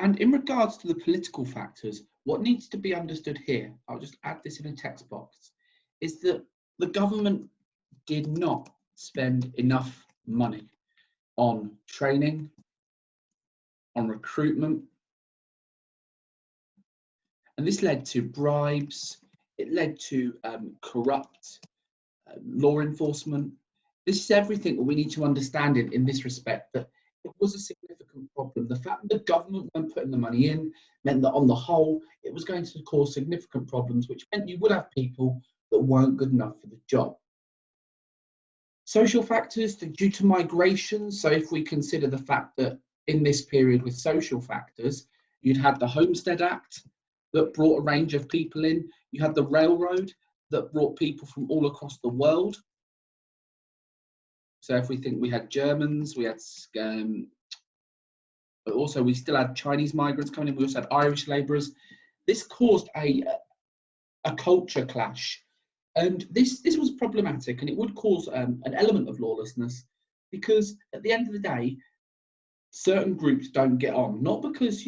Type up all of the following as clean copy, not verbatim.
And in regards to the political factors, what needs to be understood here, I'll just add this in a text box, is that the government did not spend enough money on training, on recruitment, and this led to bribes, it led to corrupt law enforcement. This is everything that we need to understand in this respect, that it was a significant problem. The fact that the government weren't putting the money in meant that on the whole, it was going to cause significant problems, which meant you would have people that weren't good enough for the job. Social factors due to migration. So if we consider the fact that in this period with social factors, you'd had the Homestead Act that brought a range of people in. You had the railroad that brought people from all across the world. So if we think we had Germans, we had, but also we still had Chinese migrants coming in. We also had Irish labourers. This caused a culture clash. And this was problematic, and it would cause an element of lawlessness, because at the end of the day, certain groups don't get on, not because,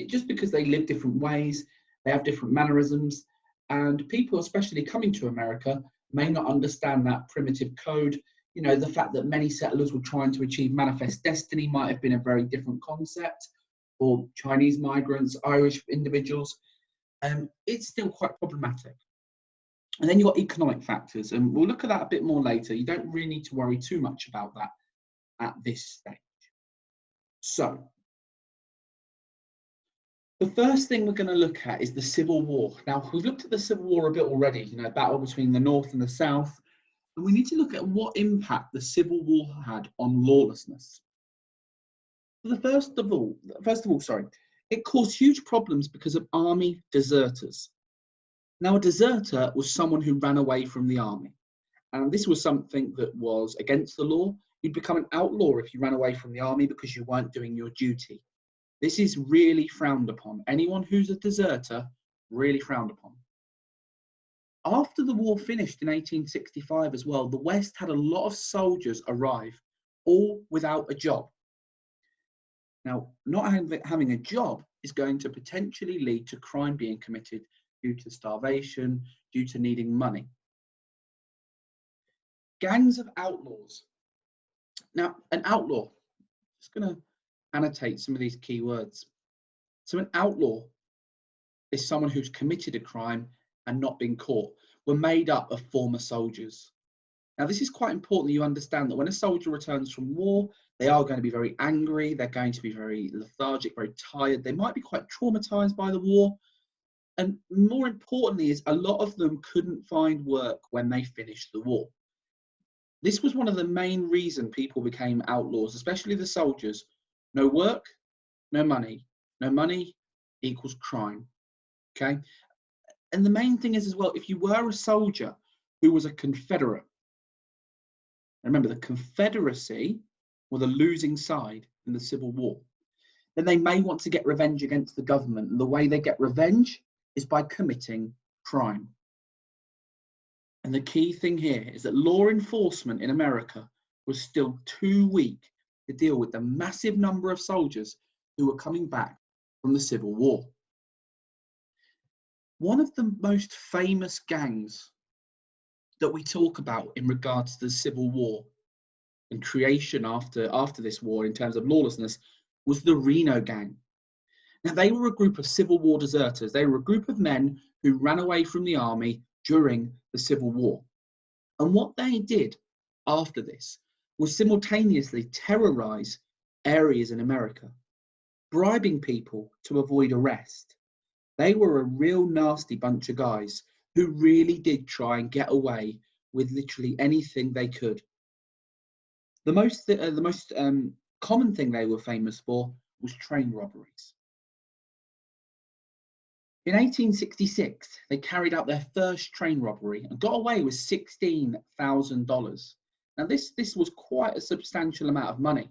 just because they live different ways, they have different mannerisms, and people, especially coming to America, may not understand that primitive code. The fact that many settlers were trying to achieve manifest destiny might have been a very different concept for Chinese migrants, Irish individuals. It's still quite problematic. And then you've got economic factors, and we'll look at that a bit more later. You don't really need to worry too much about that at this stage. So, the first thing we're going to look at is the Civil War. Now, we've looked at the Civil War a bit already, battle between the North and the South, and we need to look at what impact the Civil War had on lawlessness. First of all, it caused huge problems because of army deserters. Now, a deserter was someone who ran away from the army. And this was something that was against the law. You'd become an outlaw if you ran away from the army because you weren't doing your duty. This is really frowned upon. Anyone who's a deserter, really frowned upon. After the war finished in 1865 as well, the West had a lot of soldiers arrive, all without a job. Now, not having a job is going to potentially lead to crime being committed due to starvation, due to needing money. Gangs of outlaws. Now, an outlaw, just going to annotate some of these key words. So an outlaw is someone who's committed a crime and not been caught. We're made up of former soldiers. Now, this is quite important that you understand that when a soldier returns from war, they are going to be very angry, they're going to be very lethargic, very tired, they might be quite traumatized by the war. And more importantly is a lot of them couldn't find work when they finished the war. This was one of the main reasons people became outlaws, especially the soldiers. No work, no money. No money equals crime, okay? And the main thing is as well, if you were a soldier who was a Confederate, remember the Confederacy were the losing side in the Civil War, then they may want to get revenge against the government. And the way they get revenge is by committing crime. And the key thing here is that law enforcement in America was still too weak to deal with the massive number of soldiers who were coming back from the Civil War. One of the most famous gangs that we talk about in regards to the Civil War and creation after this war in terms of lawlessness was the Reno Gang. Now, they were a group of Civil War deserters. They were a group of men who ran away from the army during the Civil War. And what they did after this was simultaneously terrorize areas in America, bribing people to avoid arrest. They were a real nasty bunch of guys who really did try and get away with literally anything they could. The most common thing they were famous for was train robberies. In 1866, they carried out their first train robbery and got away with $16,000. Now, this was quite a substantial amount of money.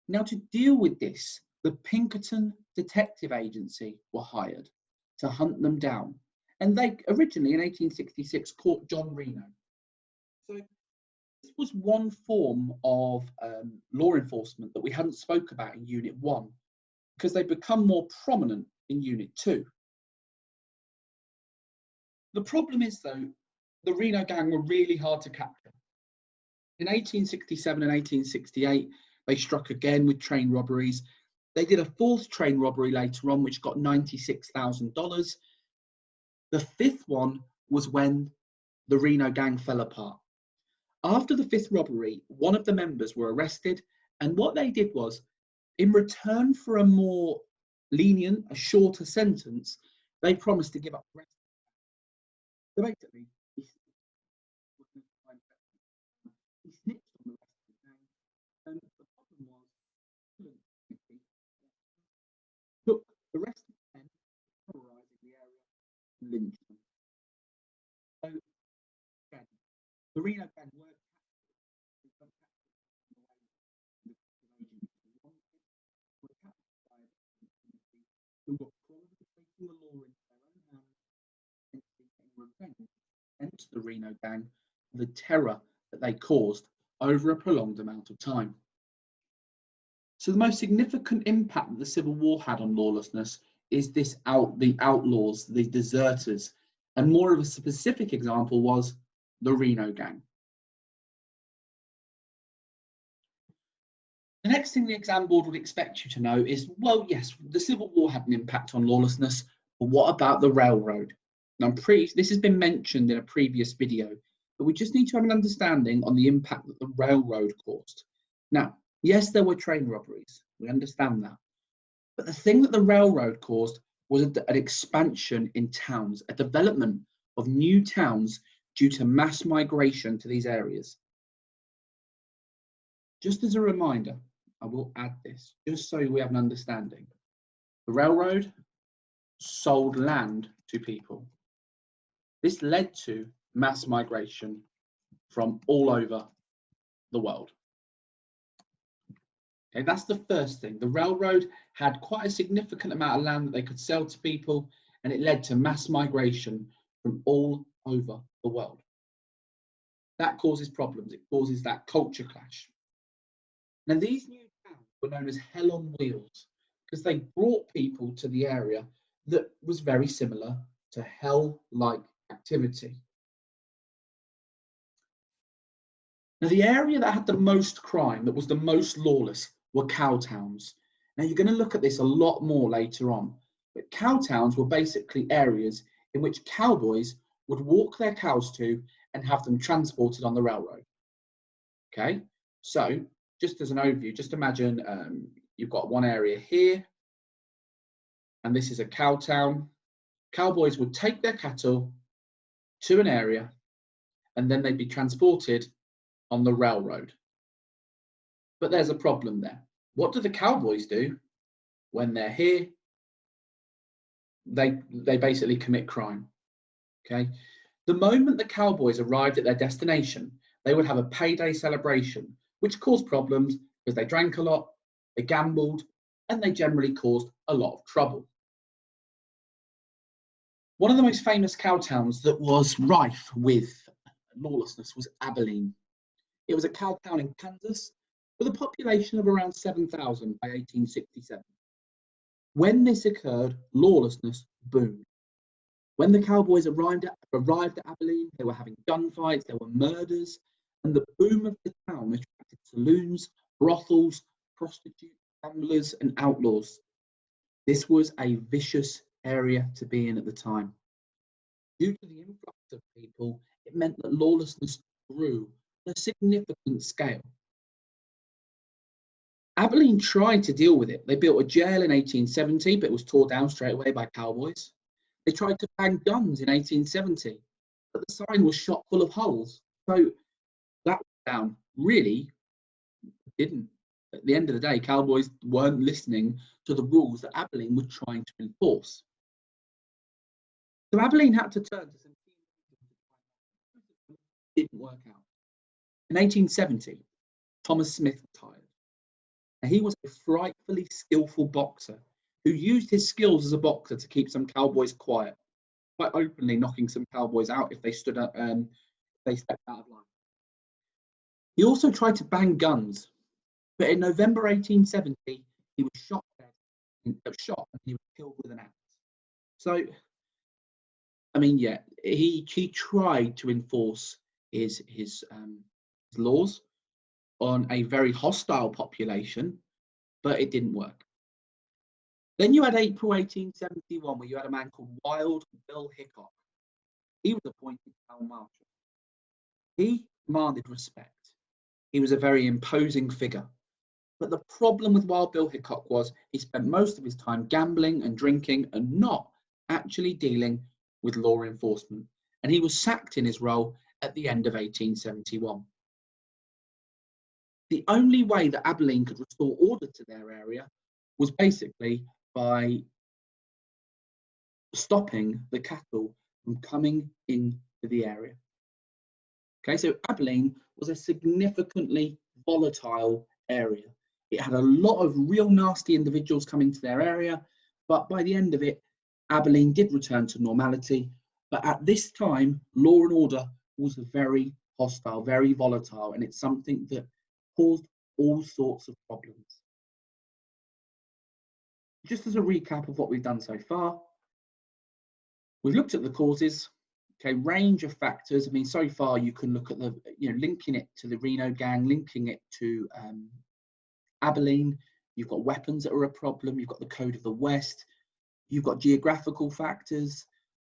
Now, to deal with this, the Pinkerton Detective Agency were hired to hunt them down. And they originally, in 1866, caught John Reno. So this was one form of law enforcement that we hadn't spoke about in Unit 1. because they become more prominent in Unit 2. The problem is, though, the Reno gang were really hard to capture. In 1867 and 1868, they struck again with train robberies. They did a fourth train robbery later on, which got $96,000. The fifth one was when the Reno gang fell apart. After the fifth robbery, one of the members were arrested, and what they did was, in return for a more lenient, a shorter sentence, they promised to give up the rest. So basically, he snitched on the rest of the gang, and the problem was, took the rest of the men terrorising the area and lynched them. So again, the Reno gang were who were probably taking the law into their own hands and seeking revenge against the Reno gang for the terror that they caused over a prolonged amount of time. So the most significant impact that the Civil War had on lawlessness is the outlaws, the deserters, and more of a specific example was the Reno gang. The next thing the exam board would expect you to know is, well, yes, the Civil War had an impact on lawlessness, but what about the railroad? Now, this has been mentioned in a previous video, but we just need to have an understanding on the impact that the railroad caused. Now, yes, there were train robberies, we understand that, but the thing that the railroad caused was an expansion in towns, a development of new towns due to mass migration to these areas. Just as a reminder, I will add this, just so we have an understanding. The railroad sold land to people. This led to mass migration from all over the world. Okay, that's the first thing. The railroad had quite a significant amount of land that they could sell to people, and it led to mass migration from all over the world. That causes problems. It causes that culture clash. Now, these new towns were known as Hell on Wheels because they brought people to the area that was very similar to hell-like activity. Now, the area that had the most crime, that was the most lawless, were cow towns. Now, you're going to look at this a lot more later on, but cow towns were basically areas in which cowboys would walk their cows to and have them transported on the railroad. Okay, so just as an overview, just imagine you've got one area here, and this is a cow town. Cowboys would take their cattle to an area, and then they'd be transported on the railroad. But there's a problem there. What do the cowboys do when they're here? They basically commit crime. Okay. The moment the cowboys arrived at their destination, they would have a payday celebration, which caused problems because they drank a lot, they gambled, and they generally caused a lot of trouble. One of the most famous cow towns that was rife with lawlessness was Abilene. It was a cow town in Kansas with a population of around 7,000 by 1867. When this occurred, lawlessness boomed. When the cowboys arrived at Abilene, they were having gunfights, there were murders, and the boom of the town attracted saloons, brothels, prostitutes, gamblers, and outlaws. This was a vicious area to be in at the time. Due to the influx of people, it meant that lawlessness grew on a significant scale. Abilene tried to deal with it. They built a jail in 1870, but it was tore down straight away by cowboys. They tried to ban guns in 1870, but the sign was shot full of holes. So that was down. Really didn't. At the end of the day, cowboys weren't listening to the rules that Abilene was trying to enforce. So Abilene had to turn to some didn't work out. In 1870, Thomas Smith retired. Now, he was a frightfully skillful boxer who used his skills as a boxer to keep some cowboys quiet, quite openly knocking some cowboys out if they stood up, they stepped out of line. He also tried to ban guns, but in November 1870, he was shot dead shot and he was killed with an axe. So, I mean, yeah, he tried to enforce his laws on a very hostile population, but it didn't work. Then you had April 1871, where you had a man called Wild Bill Hickok. He was appointed town marshal. He commanded respect. He was a very imposing figure. But the problem with Wild Bill Hickok was he spent most of his time gambling and drinking and not actually dealing with law enforcement. And he was sacked in his role at the end of 1871. The only way that Abilene could restore order to their area was basically by stopping the cattle from coming into the area. Okay, so Abilene was a significantly volatile area. It had a lot of real nasty individuals coming to their area, but by the end of it, Abilene did return to normality. But at this time, law and order was very hostile, very volatile, and it's something that caused all sorts of problems. Just as a recap of what we've done so far, we've looked at the causes, okay, range of factors. I mean, so far you can look at the, linking it to the Reno gang, linking it to Abilene. You've got weapons that are a problem. You've got the Code of the West. You've got geographical factors,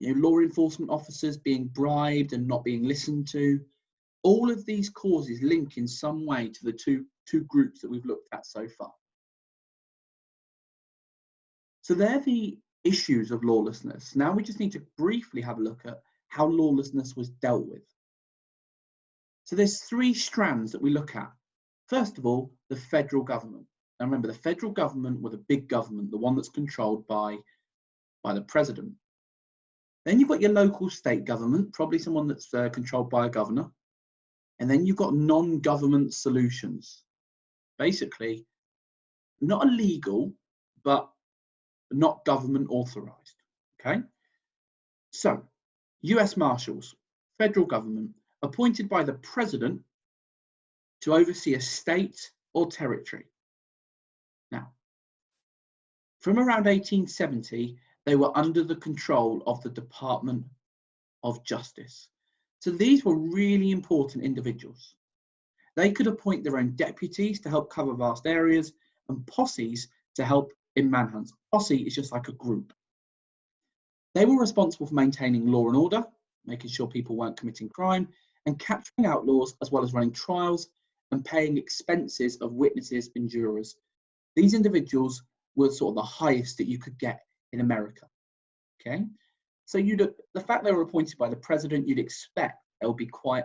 law enforcement officers being bribed and not being listened to. All of these causes link in some way to the two groups that we've looked at so far. So they're the issues of lawlessness. Now we just need to briefly have a look at how lawlessness was dealt with. So there's three strands that we look at. First of all, the federal government. Now remember, the federal government were the big government, the one that's controlled by the president. Then you've got your local state government, probably someone that's controlled by a governor. And then you've got non-government solutions. Basically, not illegal, but not government authorized, okay? So, US Marshals, federal government, appointed by the president to oversee a state or territory. Now, from around 1870, they were under the control of the Department of Justice. So these were really important individuals. They could appoint their own deputies to help cover vast areas and posses to help in manhunts. Posse is just like a group. They were responsible for maintaining law and order, making sure people weren't committing crime, and capturing outlaws, as well as running trials and paying expenses of witnesses and jurors. These individuals were sort of the highest that you could get in America. Okay, so the fact they were appointed by the president, you'd expect there will be quite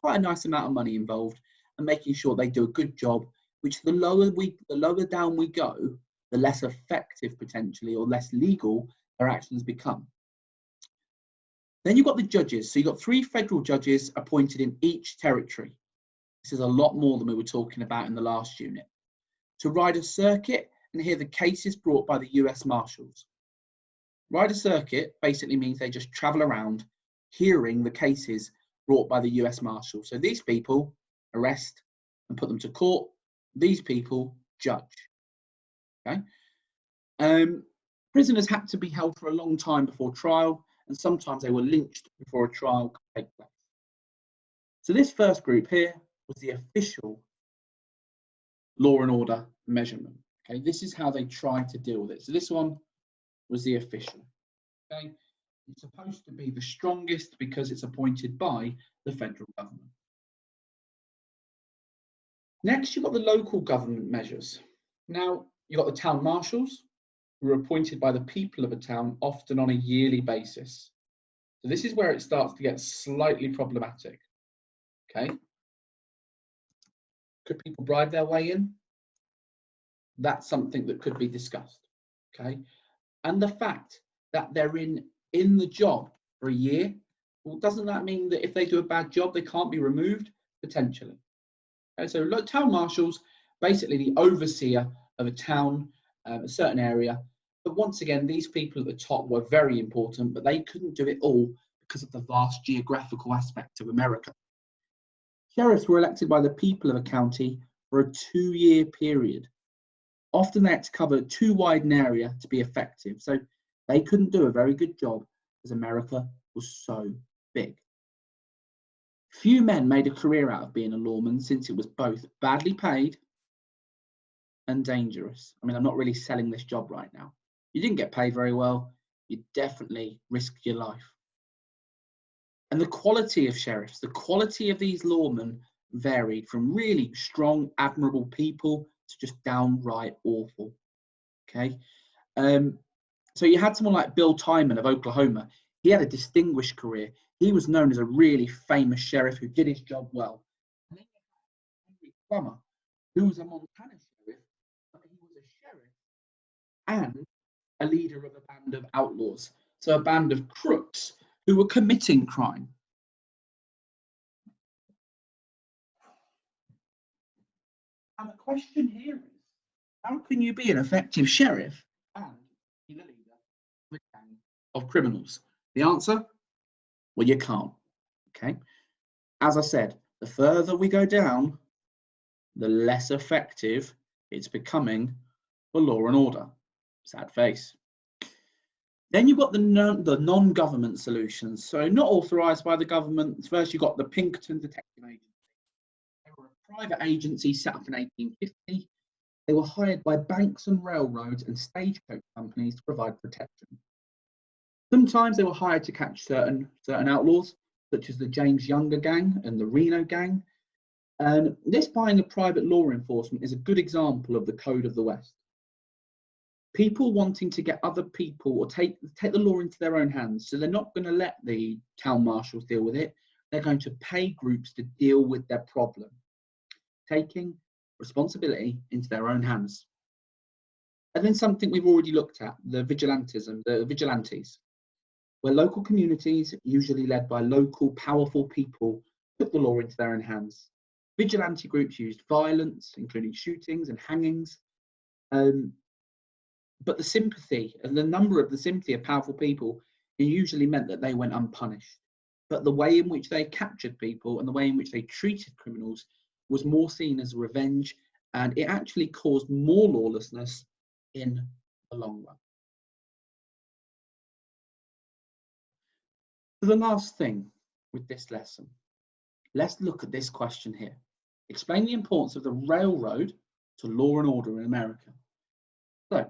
a nice amount of money involved, and making sure they do a good job. Which the lower down we go, the less effective potentially or less legal their actions become. Then you've got the judges. So you've got 3 federal judges appointed in each territory. This is a lot more than we were talking about in the last unit. To ride a circuit and hear the cases brought by the US Marshals. Ride a circuit basically means they just travel around hearing the cases brought by the US Marshals. So these people arrest and put them to court. These people judge. Okay. Prisoners had to be held for a long time before trial, and sometimes they were lynched before a trial could take place. So this first group here was the official law and order measurement. Okay, this is how they tried to deal with it. So this one was the official. Okay, it's supposed to be the strongest because it's appointed by the federal government. Next, you've got the local government measures. Now, you've got the town marshals, who are appointed by the people of a town, often on a yearly basis. So this is where it starts to get slightly problematic. Okay. Could people bribe their way in? That's something that could be discussed. Okay. And the fact that they're in the job for a year, well, doesn't that mean that if they do a bad job, they can't be removed? Potentially. Okay, so town marshals, basically the overseer of a town, a certain area. But once again, these people at the top were very important, but they couldn't do it all because of the vast geographical aspect of America. Sheriffs were elected by the people of a county for a 2-year period. Often they had to cover too wide an area to be effective, so they couldn't do a very good job as America was so big. Few men made a career out of being a lawman since it was both badly paid and dangerous. I mean, I'm not really selling this job right now. You didn't get paid very well, you definitely risked your life. And the quality of sheriffs, the quality of these lawmen varied from really strong, admirable people to just downright awful. Okay. So you had someone like Bill Tymon of Oklahoma. He had a distinguished career. He was known as a really famous sheriff who did his job well. And then you had Henry Plummer, who was a Montana sheriff, but he was a sheriff and a leader of a band of outlaws. So a band of crooks who were committing crime. And the question here is, how can you be an effective sheriff and be the leader of a gang of criminals? The answer? Well, you can't. Okay. As I said, the further we go down, the less effective it's becoming for law and order. Sad face. Then you've got the non-government solutions. So not authorised by the government. First, you've got the Pinkerton Detective Agency. They were a private agency set up in 1850. They were hired by banks and railroads and stagecoach companies to provide protection. Sometimes they were hired to catch certain outlaws, such as the James Younger gang and the Reno gang. And this buying of private law enforcement is a good example of the Code of the West. People wanting to get other people or take the law into their own hands. So they're not going to let the town marshals deal with it. They're going to pay groups to deal with their problem, taking responsibility into their own hands. And then something we've already looked at, the vigilantes, where local communities, usually led by local powerful people, took the law into their own hands. Vigilante groups used violence, including shootings and hangings. But the sympathy and the sympathy of powerful people, it usually meant that they went unpunished. But the way in which they captured people and the way in which they treated criminals was more seen as revenge, and it actually caused more lawlessness in the long run. So the last thing with this lesson, let's look at this question here. Explain the importance of the railroad to law and order in America. So,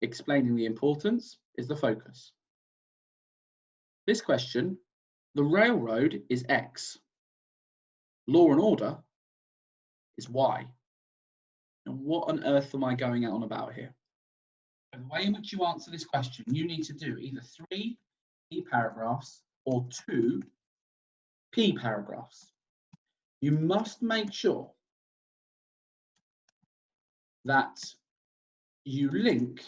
explaining the importance is the focus. This question, the railroad is X. Law and order is Y. And what on earth am I going on about here? And the way in which you answer this question, you need to do either 3 P paragraphs or 2 P paragraphs. You must make sure that you link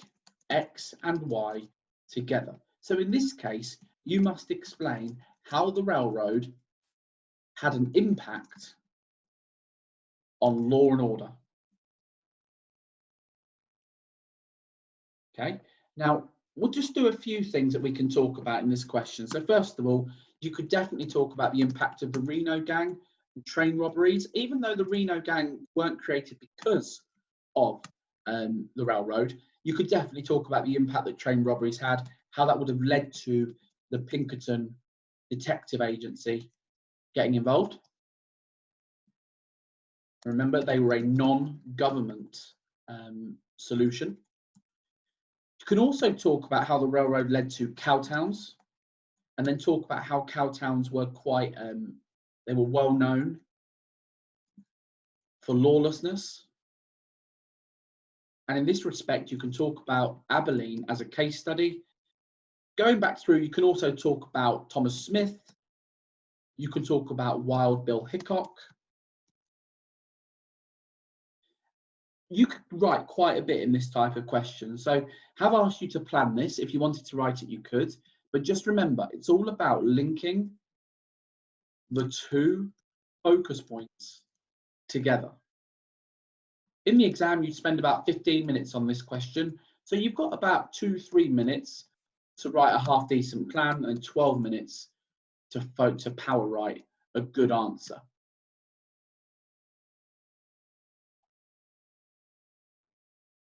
X and Y together. So in this case, you must explain how the railroad had an impact on law and order. Okay, now we'll just do a few things that we can talk about in this question. So first of all, you could definitely talk about the impact of the Reno gang and train robberies, even though the Reno gang weren't created because of the railroad. You could definitely talk about the impact that train robberies had, how that would have led to the Pinkerton Detective Agency getting involved. Remember, they were a non-government solution. You can also talk about how the railroad led to cow towns, and then talk about how cow towns were quite, they were well known for lawlessness. And in this respect, you can talk about Abilene as a case study. Going back through, you can also talk about Thomas Smith. You can talk about Wild Bill Hickok. You could write quite a bit in this type of question. So have asked you to plan this. If you wanted to write it, you could. But just remember, it's all about linking the 2 focus points together. In the exam, you spend about 15 minutes on this question. So you've got about 2-3 minutes to write a half decent plan and 12 minutes to power write a good answer.